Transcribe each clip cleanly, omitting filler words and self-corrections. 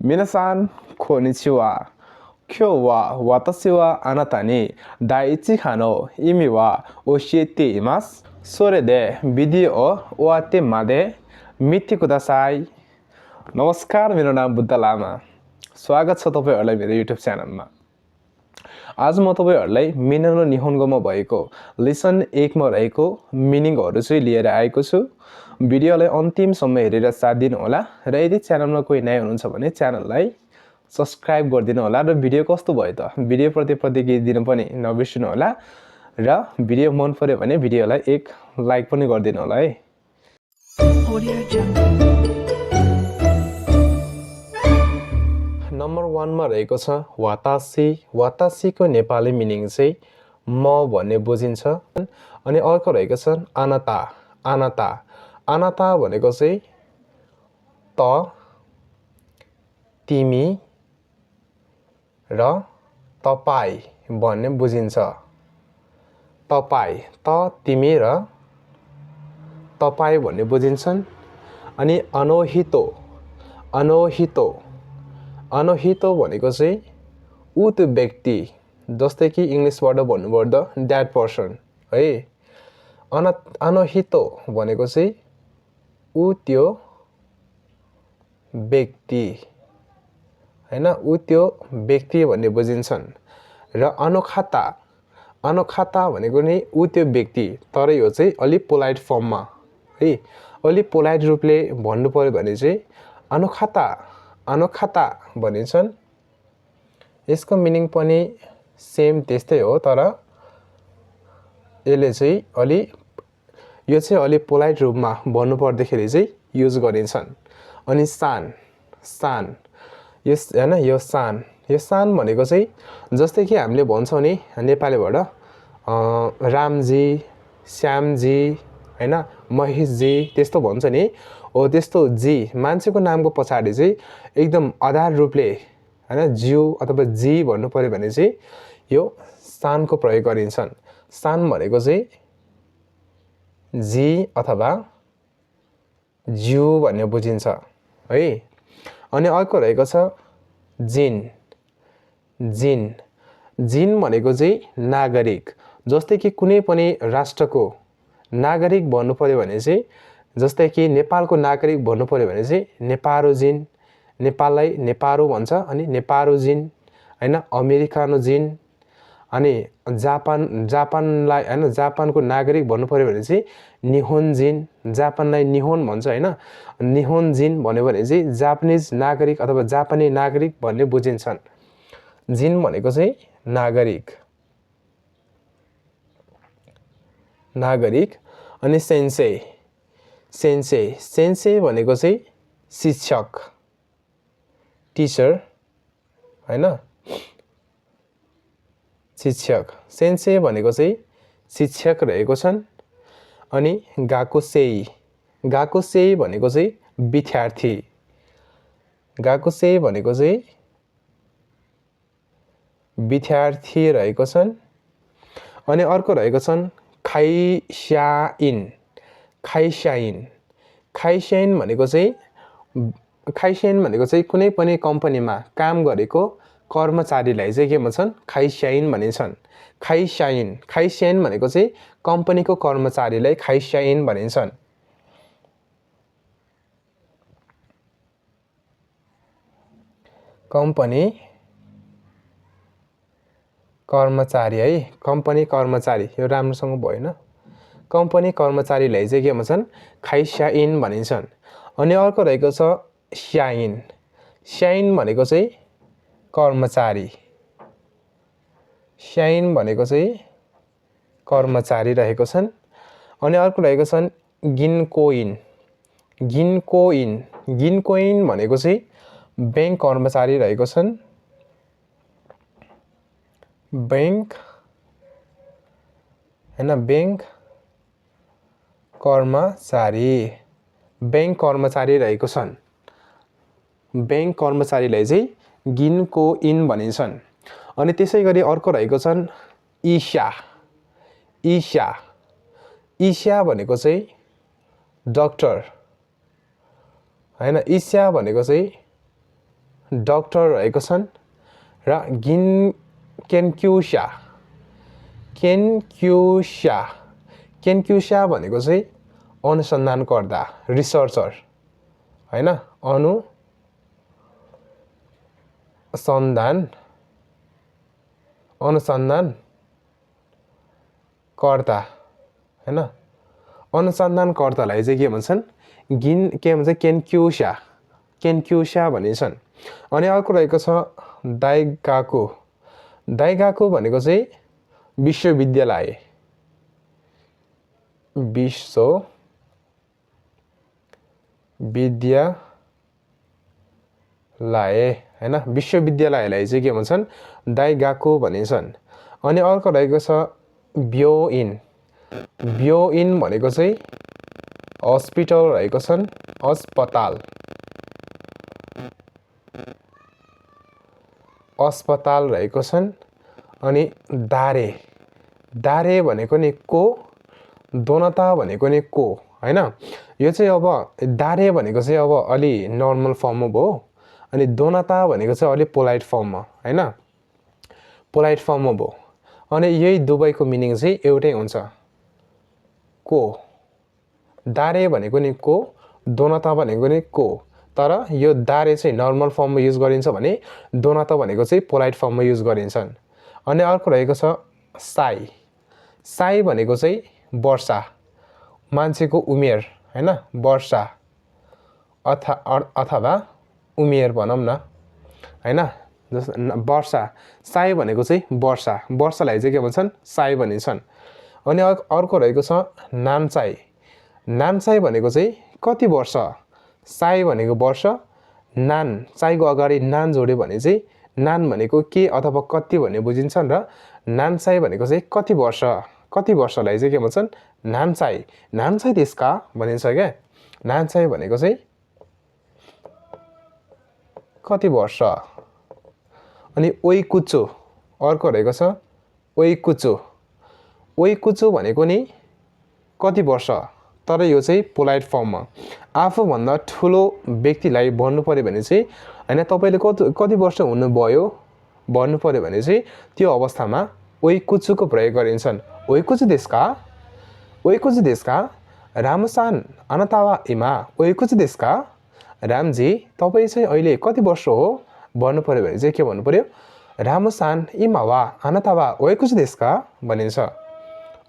皆さん、こんにちは。今日は私はあなたに第一波の意味は教えています。それでビデオを終わってまで見てください。नमस्कार, मेरो नाम बुद्ध लामा। स्वागत छ तपाईहरुलाई मेरो युट्युब च्यानलमा। आज म तपाईहरुलाई मिनोनो निहोन्गोमा भएको लेसन 1 मा रहेको मिनिङहरु चाहिँ लिएर आएको छु। भिडियोलाई अन्तिमसम्म हेरेर साथ दिनु होला र यदि च्यानलमा कोही नयाँ हुनुहुन्छ भने च्यानललाई सब्स्क्राइब गरिदिनु होला र भिडियो कस्तो भयो त भिडियो प्रति प्रतिक्रिया दिनु पनि नबिर्सनु होला र भिडियो मन पर्यो भने भिडियोलाई एक लाइक पनि गरिदिनु होला है। नम्बर 1 मा रहेको छ वातासी। वातासीको नेपाली मिनिङ चाहिँ म भन्ने बुझिन्छ। अनि अर्को रहेको छ अनाता। अनाता अनाता भनेको चाहिँ त तिमी र तपाई भन्ने बुझिन्छ। तपाई त तिमी र तपाई भन्ने बुझिन्छन्। अनि अनोहितो। अनोहितो अनोहितो भनेको चाहिँ ऊ त्यो व्यक्ति जस्तै कि इंग्लिशबाट भन्नुपर्दा दैट पर्सन है। अनोहितो भनेको चाहिँ ऊ त्यो व्यक्ति हैन, ऊ त्यो व्यक्ति भन्ने बुझिन्छन्। र अनोखाता। अनोखाता भनेको नि ऊ त्यो व्यक्ति तर यो चाहिँ अलि पोलाइट फर्ममा है, अलि पोलाइट रूपले भन्नु पर्यो भने चाहिँ अनोखाता अनोखाता भनिन्छन्। यसको मिनिङ पनि सेम त्यस्तै हो तर यसले चाहिँ यो चाहिँ अलि पोलाइट रूपमा भन्नु पर्दाखेरि चाहिँ युज गरिन्छन्। अनि सान। सान यस हैन, यो सान। यो सान भनेको चाहिँ जस्तै कि हामीले भन्छौं नि नेपालीबाट रामजी, श्यामजी हैन, महेशजी त्यस्तो भन्छ नि हो। त्यस्तो जी मान्छेको नामको पछाडी चाहिँ एकदम आधार रूपले हैन ज्यू अथवा जी भन्नु पर्यो भने चाहिँ यो सानको प्रयोग गरिन्छन्। सान भनेको चाहिँ जी अथवा ज्यू भन्ने बुझिन्छ है। अनि अर्को रहेको छ जिन। जिन जिन भनेको चाहिँ नागरिक। जस्तै कि कुनै पनि राष्ट्रको नागरिक भन्नु पर्यो भने चाहिँ जस्तै कि नेपालको नागरिक भन्नु पर्यो भने चाहिँ नेपारो जिन, नेपाललाई नेपारो भन्छ अनि नेपारो जिन हैन। अमेरिकानो जिन। अनि जापानलाई हैन, जापानको नागरिक भन्नु पर्यो भने चाहिँ निहोन जिन, जापानलाई निहोन भन्छ हैन। निहोन जिन भन्यो भने चाहिँ जापानिज नागरिक अथवा जापानी नागरिक भन्ने बुझिन्छन्। जिन भनेको चाहिँ नागरिक। नागरिक। अनि सेन्से। सेन्से। सेन्से भनेको चाहिँ शिक्षक, टीचर हैन, शिक्षक। सेन्से भनेको चाहिँ शिक्षक रहेको छन्। अनि गाकुसेई। गाकुसेई भनेको चाहिँ विद्यार्थी। गाकुसेई भनेको चाहिँ विद्यार्थी रहेको छन्। अनि अर्को रहेको छन् खाइस्याइन। खाइस्याइन। खाइस्याइन भनेको चाहिँ कुनै पनि कम्पनीमा काम गरेको कर्मचारीलाई चाहिँ के भन्छन् खाइस्याइन भनिन्छन्। खाइस्याइन। खाइस्याइन भनेको चाहिँ कम्पनीको कर्मचारीलाई खाइस्याइन भनिन्छन्। कम्पनी कर्मचारी है, कम्पनी कर्मचारी यो राम्रोसँग भएन। कम्पनी कर्मचारीलाई चाहिँ के भन्छन् खाइस्याइन भनिन्छन्। अनि अर्को रहेको छ स्याइन। स्याइन भनेको चाहिँ कर्मचारी। स्याइन भनेको चाहिँ कर्मचारी रहेको छन्। अनि अर्को रहेको छन् गिनकोइन। गिनकोइन। गिनकोइन भनेको चाहिँ बैंक कर्मचारी रहेको छन्। बैंक हैन, बैंक कर्मचारी। बैंक कर्मचारी रहेको छन्। बैंक कर्मचारीलाई चाहिँ गिनकोइन भनिन्छन्। अनि त्यसै गरी अर्को रहेको छन् ईशा। ईशा। ईशा भनेको चाहिँ डाक्टर हैन। ईशा भनेको चाहिँ डक्टर रहेको छन् र केन्क्युसा केन्क्युसा भनेको चाहिँ अनुसन्धानकर्ता रिसर्चर हैन अनुसन्धानकर्ता हैन अनुसन्धानकर्तालाई चाहिँ के भन्छन् केन्क्युसा भनिन्छन् अनि अर्को रहेको छ दाइगाको भनेको चाहिँ विश्वविद्यालय हैन विश्वविद्यालयलाई चाहिँ के भन्छन् दाइगाको भनिन्छन् अनि अर्को रहेको छ ब्योइन भनेको चाहिँ हस्पिटल रहेको छन् अस्पताल रहेको छन् अनि दारे भनेको नि को दोनता भनेको नि को हैन यो चाहिँ अब दारे भनेको चाहिँ अब अलि नर्मल फर्ममा भयो अनि दोनता भनेको चाहिँ अलि पोलाइट फर्ममा हैन पोलाइट फर्ममा भयो अनि यही दुवैको मिनिङ चाहिँ एउटै हुन्छ को दारे भनेको नि को दोनता भनेको नि को तर यो दारे चाहिँ नर्मल फर्ममा युज गरिन्छ भने दोनता भनेको चाहिँ पोलाइट फर्ममा युज गरिन्छन् अनि अर्को रहेको छ साई भनेको चाहिँ वर्षा मान्छेको उमेर हैन वर्षा अथवा उमेर भनौं न हैन वर्षा साई भनेको चाहिँ वर्षालाई चाहिँ के भन्छन् साई भनिन्छन् अनि अर्को रहेको छ नामसाई भनेको चाहिँ कति वर्ष साई भनेको वर्ष साईको अगाडि नान जोड्यो भने चाहिँ नान भनेको के अथवा कति भन्ने बुझिन्छन् र नामसाई भनेको चाहिँ कति वर्षलाई चाहिँ के भन्छन् नामसाई देशका भनिन्छ क्या नामसाई भनेको चाहिँ कति वर्ष अनि ओइकुचो अर्को रहेको छ ओइकुचो भनेको नि कति वर्ष तर यो चाहिँ पोलाइट फर्ममा आफूभन्दा ठुलो व्यक्तिलाई भन्नु पर्यो भने चाहिँ हैन तपाईले कति वर्ष हुनुभयो भन्नु पर्यो भने चाहिँ त्यो अवस्थामा ओइकुचुको प्रयोग गरिन्छन् ओइकुचु देशका रामसान अनतावा इमा ओइकुचु देशका रामजी तपाई चाहिँ अहिले कति वर्ष हो भन्नु पर्यो भने चाहिँ के भन्नु पर्यो रामसान इमा वा अनतावा ओइकुचु देशका भनिन्छ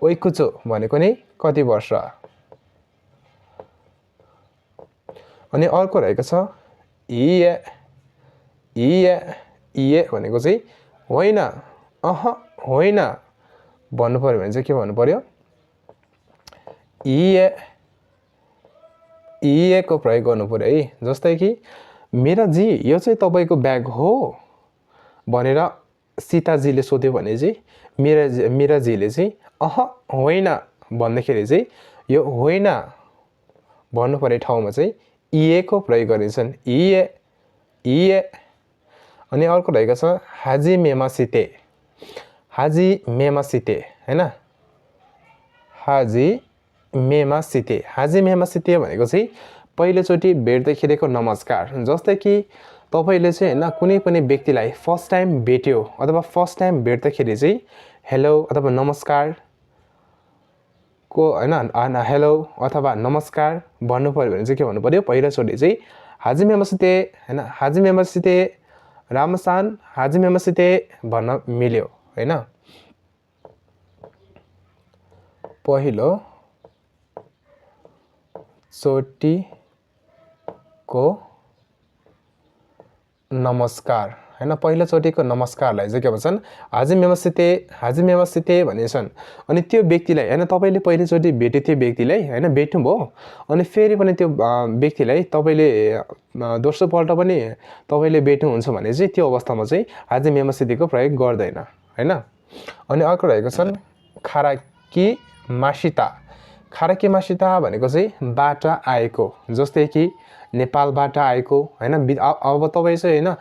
ओइकुचु भनेको नि कति वर्ष अनि अर्को रहेको छ इए भनेको चाहिँ होइन होइन भन्नु पर्यो भने चाहिँ के भन्नु पर्यो इए को प्रयोग गर्नु पर्यो है जस्तै कि मेरा जी यो चाहिँ तपाईको ब्याग हो भनेर सीताजीले सोध्यो भने चाहिँ मेरा जीले चाहिँ होइन भन्दाखेरि चाहिँ यो होइन भन्नु पर्ने ठाउँमा चाहिँ इए को प्रयोग गरिन्छन् इए अनि अर्को रहेको छ हाजी मेमासिते हैन हाजी मेमासिते भनेको चाहिँ पहिलोचोटि भेट्दैखेरिको नमस्कार जस्तै कि तपाईले चाहिँ हैन कुनै पनि व्यक्तिलाई फर्स्ट टाइम भेट्यो अथवा फर्स्ट टाइम भेट्दाखेरि चाहिँ हेलो अथवा नमस्कार को हैन हेलो अथवा नमस्कार भन्नु पर्यो भने चाहिँ के भन्नु पर्यो पहिलोचोटि चाहिँ हाजी मेमासिते रामसान हाजी मेमासिते भन्न मिल्यो हैन पहिलो चोटीको नमस्कार हैन पहिलोचोटीको नमस्कारलाई चाहिँ के भन्छन् हाजी मेमासिते भनिन्छन् अनि त्यो व्यक्तिलाई हैन तपाईले पहिलोचोटि भेटेथ्यो व्यक्तिलाई हैन भेट्नुभयो अनि फेरि पनि त्यो व्यक्तिलाई तपाईले दोस्रो पल्ट पनि तपाईले भेट्नुहुन्छ भने चाहिँ त्यो अवस्थामा चाहिँ हाजी मेमासितेको प्रयोग गर्दैन हैन अनि अर्को रहेको छन् खाराकी मासिता भनेको चाहिँ बाट आएको जस्तै कि नेपालबाट आएको हैन अब तपाई चाहिँ हैन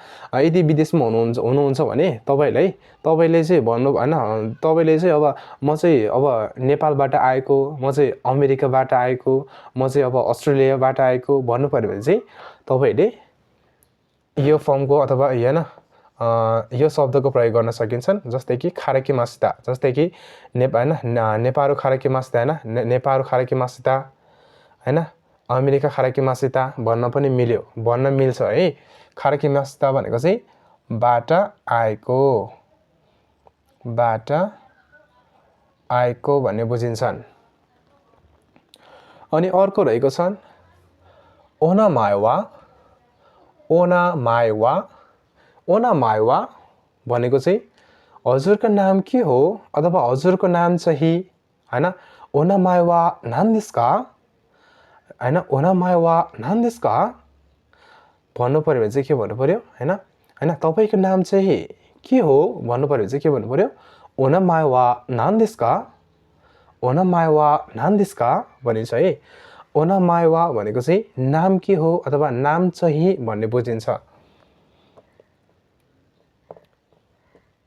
यदि विदेशमा हुनुहुन्छ भने तपाईले चाहिँ भन्नु हैन तपाईले चाहिँ अब म चाहिँ अब नेपालबाट आएको म चाहिँ अमेरिकाबाट आएको म चाहिँ अब अस्ट्रेलियाबाट आएको भन्नु पर्यो भने चाहिँ यो फर्मको अथवा हैन यो शब्दको प्रयोग गर्न सकिन्छन् जस्तै कि खारेकिमासिता जस्तै कि नेपारो खारेकिमासिता हैन नेपारो खारेकिमासिता हैन अमेरिका खारेकिमासिता भन्न पनि मिल्यो भन्न मिल्छ है खारेकिमासिता भनेको चाहिँ बाट आएको भन्ने बुझिन्छन् अनि अर्को रहेको छन् ओनामायवा भनेको चाहिँ हजुरको नाम के हो अथवा हजुरको नाम चाहिँ हैन ओनामायवा नाम देशु का हैन ओनामायवा नाम देशु का भन्नु पर्यो भने चाहिँ के भन्नु पर्यो हैन तपाईको नाम चाहिँ के हो भन्नु पर्यो भने चाहिँ के भन्नु पर्यो ओनामायवा नाम देशु का ओनामायवा नाम देशु का भनिन्छ है ओनामायवा भनेको चाहिँ नाम के हो अथवा नाम चाहिँ भन्ने बुझिन्छ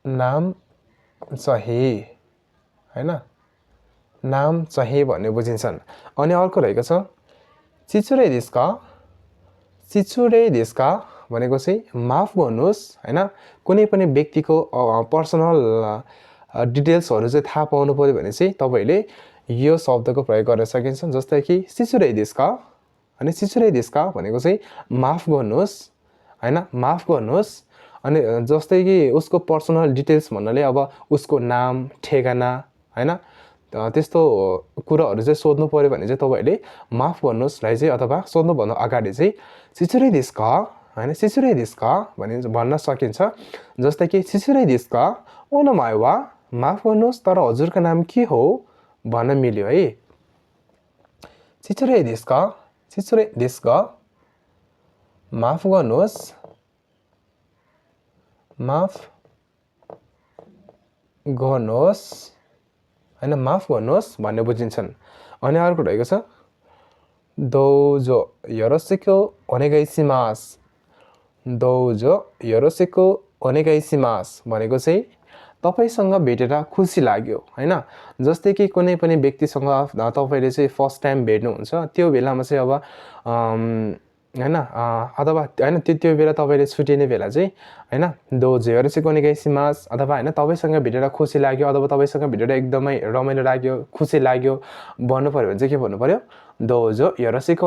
नाम चाहिँ हैन नाम चाहिँ भन्ने बुझिन्छन् अनि अर्को रहेको छ चिचुरे देशु का भनेको चाहिँ माफ गर्नुस् हैन कुनै पनि व्यक्तिको पर्सनल डिटेल्सहरु चाहिँ थाहा पाउनु पर्यो भने चाहिँ तपाईले यो शब्दको प्रयोग गर्न सकिन्छ जस्तै कि चिचुरे देशु का अनि चिचुरे देशु का भनेको चाहिँ माफ गर्नुस् हैन माफ गर्नुस् अनि जस्तै कि उसको पर्सनल डिटेल्स भन्नाले अब उसको नाम ठेगाना हैन त्यस्तो कुराहरु चाहिँ सोध्नु पर्यो भने चाहिँ तपाईले माफ गर्नुस् लाई चाहिँ अथवा सोध्नु भन्दा अगाडि चाहिँ चिचुरे देशु का हैन चिचुरे देशु का भन्न सकिन्छ जस्तै कि चिचुरे देशु का ओनामायवा माफ गर्नुस् तर हजुरको नाम के हो भन्न मिल्यो है चिचुरे देशु का माफ गर्नुस् हैन माफ गर्नुस् भन्ने बुझिन्छन् अनि अर्को रहेको छ दोजो योरोसिको ओनेगाइसिमास भनेको चाहिँ तपाईसँग भेटेर खुसी लाग्यो हैन जस्तै कि कुनै पनि व्यक्तिसँग तपाईले चाहिँ फर्स्ट टाइम भेट्नु हुन्छ त्यो बेलामा चाहिँ अब हैन अथवा हैन त्यो बेला तपाईले छुटिने बेला चाहिँ हैन दोजो योरोसिको ओनेगाइसिमास अथवा हैन तपाईसँग भेटेर खुसी लाग्यो अथवा तपाईसँग भेटेर एकदमै रमाइलो लाग्यो खुसी लाग्यो भन्नु पर्यो भने चाहिँ के भन्नु पर्यो दोजो योरोसिको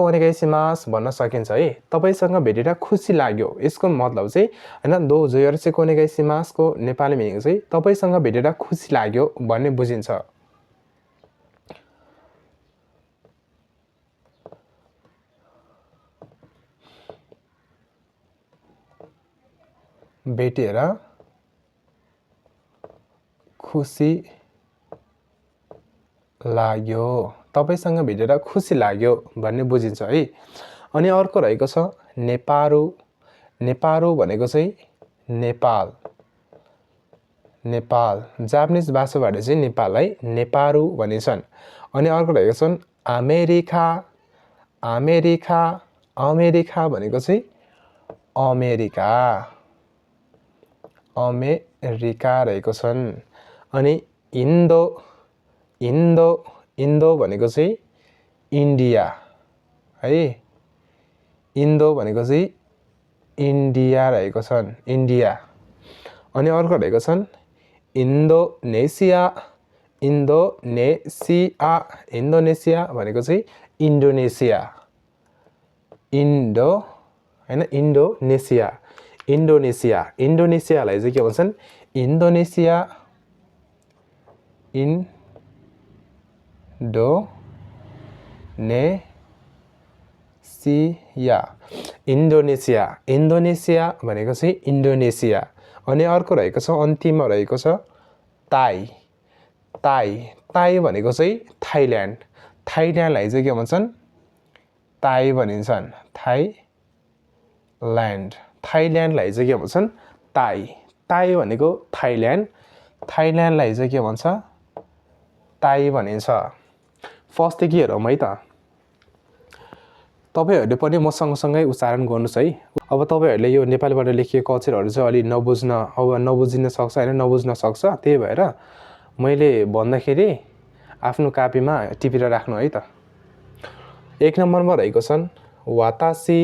ओनेगाइसिमास भन्न सकिन्छ है तपाईसँग भेटेर खुसी लाग्यो यसको मतलब चाहिँ हैन दोजो योरोसिको ओनेगाइसिमास को नेपाली मिनिङ चाहिँ तपाईसँग भेटेर खुसी लाग्यो भन्ने बुझिन्छ भेटेर खुसी लाग्यो तपाईसँग भेटेर खुसी लाग्यो भन्ने बुझिन्छ है अनि अर्को रहेको छ नेपारो भनेको चाहिँ नेपाल जापानिज भाषाबाट चाहिँ नेपाललाई नेपारो भनिन्छन् अनि अर्को रहेको छन् अमेरिका भनेको चाहिँ अमेरिका रहेको छन् अनि इन्डो भनेको चाहिँ इन्डिया है इन्डो भनेको चाहिँ इन्डिया रहेको छन् इन्डिया अनि अर्को रहेको छन् इन्डोनेसिया भनेको चाहिँ इन्डोनेसियालाई चाहिँ के भन्छन् इन्डोनेसिया भनेको चाहिँ इन्डोनेसिया अनि अर्को रहेको छ अन्तिममा रहेको छ ताई भनेको चाहिँ थाइल्यान्डलाई चाहिँ के भन्छन् ताई भनिन्छन् थाइल्यान्डलाई चाहिँ के भन्छन् ताई भनेको थाइल्यान्डलाई चाहिँ के भन्छ ताई भनिन्छ फर्स्ट के हेरौँ है त तपाईहरुले पनि म सँगसँगै उच्चारण गर्नुस् है अब तपाईहरुले यो नेपालीबाट लेखिएको अक्षरहरु चाहिँ अलि नबुझिन सक्छ हैन नबुझ्न सक्छ त्यही भएर मैले भन्दाखेरि आफ्नो कापीमा टिपेर राख्नु है त एक नम्बरमा रहेको छन् वातासी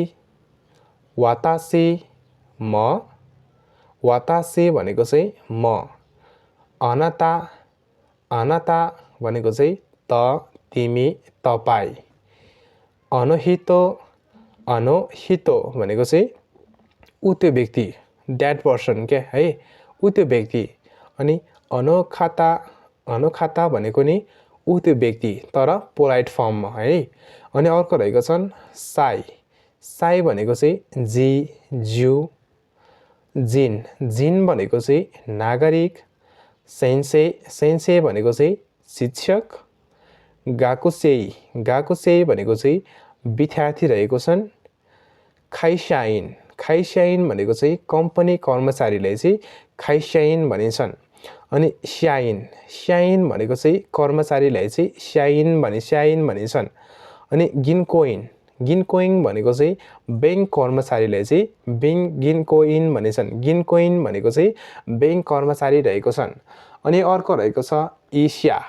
वातासी म वातासी भनेको चाहिँ म अनाता अनाता भनेको चाहिँ त तिमी तपाई अनहितो अनहितो भनेको चाहिँ ऊ त्यो व्यक्ति द्याट पर्सन के है ऊ त्यो व्यक्ति अनि अनोखाता अनोखाता भनेको नि ऊ त्यो व्यक्ति तर पोलाइट फर्ममा है अनि अर्को रहेको छन् साई साई भनेको चाहिँ जी ज्यू जिन जिन भनेको चाहिँ नागरिक सेन्से सेन्से भनेको चाहिँ शिक्षक गाकुसेई गाकुसेई भनेको चाहिँ विद्यार्थी रहेको छन् खाइसाइन खाइसाइन भनेको चाहिँ कम्पनी कर्मचारीलाई चाहिँ खाइसाइन भनिन्छन् अनि स्याइन स्याइन भनेको चाहिँ कर्मचारीलाई चाहिँ स्याइन भनिन्छन् अनि गिनकोइन गिनकोइन भनेको चाहिँ ब्याङ्क कर्मचारीलाई चाहिँ गिनकोइन भनिन्छन् गिनकोइन भनेको चाहिँ ब्याङ्क कर्मचारी रहेको छन् अनि अर्को रहेको छ इस्या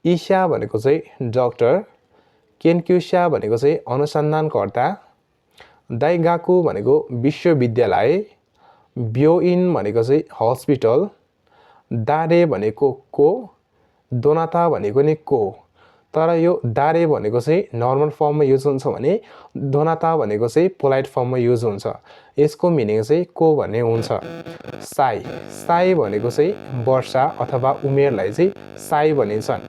इस्या भनेको चाहिँ डाक्टर केन्क्युस्या भनेको चाहिँ अनुसन्धानकर्ता दाइगाकु भनेको विश्वविद्यालय ब्योइन भनेको चाहिँ हस्पिटल दारे भनेको को दोनाता भनेको नि को तर यो दारे भनेको चाहिँ नर्मल फर्ममा युज हुन्छ भने दोनाता भनेको चाहिँ पोलाइट फर्ममा युज हुन्छ यसको मिनिङ चाहिँ को भन्ने हुन्छ साई साई भनेको चाहिँ वर्षा अथवा उमेरलाई चाहिँ साई भनिन्छन्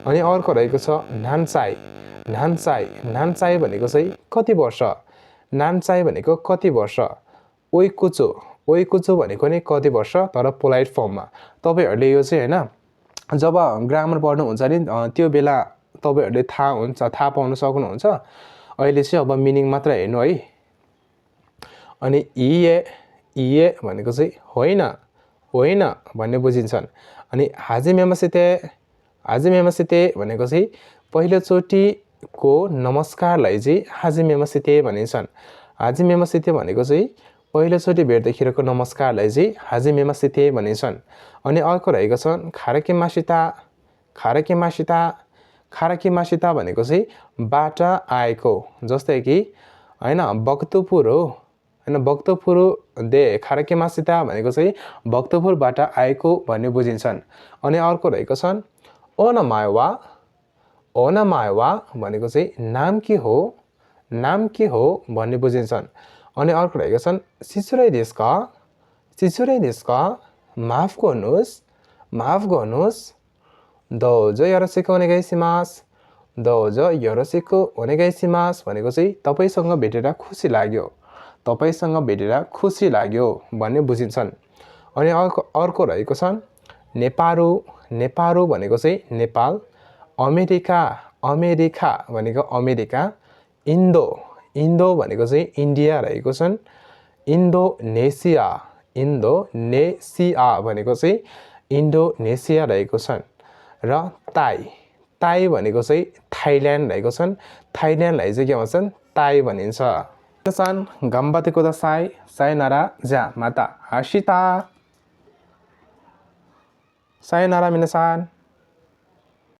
अनि अर्को रहेको छ नान्साई नान्साई नान्साई भनेको चाहिँ कति वर्ष नान्साई भनेको कति वर्ष ओइकुचो भनेको नि कति वर्ष तर पोलाइट फर्ममा तपाईहरुले यो चाहिँ हैन जब ग्रामर पढ्नुहुन्छ नि त्यो बेला तपाईहरुले थाहा पाउन सक्नुहुन्छ अहिले चाहिँ अब मिनिङ मात्र हेर्नु है अनि इए भनेको चाहिँ होइन होइन भन्ने बुझिन्छन् अनि हाजिमेमासिते भनेको चाहिँ पहिलो चोटीको नमस्कारलाई चाहिँ हाजिमेमासिते भनिन्छन् हाजिमेमासिते भनेको चाहिँ पहिलो चोटी भेट्दाखेरिको नमस्कारलाई चाहिँ हाजिमेमासिते भनिन्छन् अनि अर्को रहेको छ खाराकिमासिता भनेको चाहिँ बाट आएको जस्तै कि हैन भक्तपुर हो हैन भक्तपुर दे खाराकिमासिता भनेको चाहिँ भक्तपुरबाट आएको भन्ने बुझिन्छन् अनि अर्को रहेको छन् ओनमायवा भनेको चाहिँ नाम के हो भन्ने बुझिन्छन् अनि अर्को रहेको छन् सिचुरै देशका माफ गर्नुहोस् दोजो योरोसिको ओनेगाइसिमास भनेको चाहिँ तपाईसँग भेटेर खुसी लाग्यो भन्ने बुझिन्छन् अनि अर्को रहेको छन् नेपारू भनेको चाहिँ नेपाल अमेरिका भनेको अमेरिका इन्डो भनेको चाहिँ इन्डिया रहेको छन् इन्डोनेसिया भनेको चाहिँ इन्डोनेसिया रहेको छन् र ताई भनेको चाहिँ थाइल्यान्ड रहेको छन् थाइल्यान्डलाई चाहिँ के भन्छन् ताई भनिन्छ सान गम्बातेको द सायनारा जा माता हासिता सायनारा मिनासान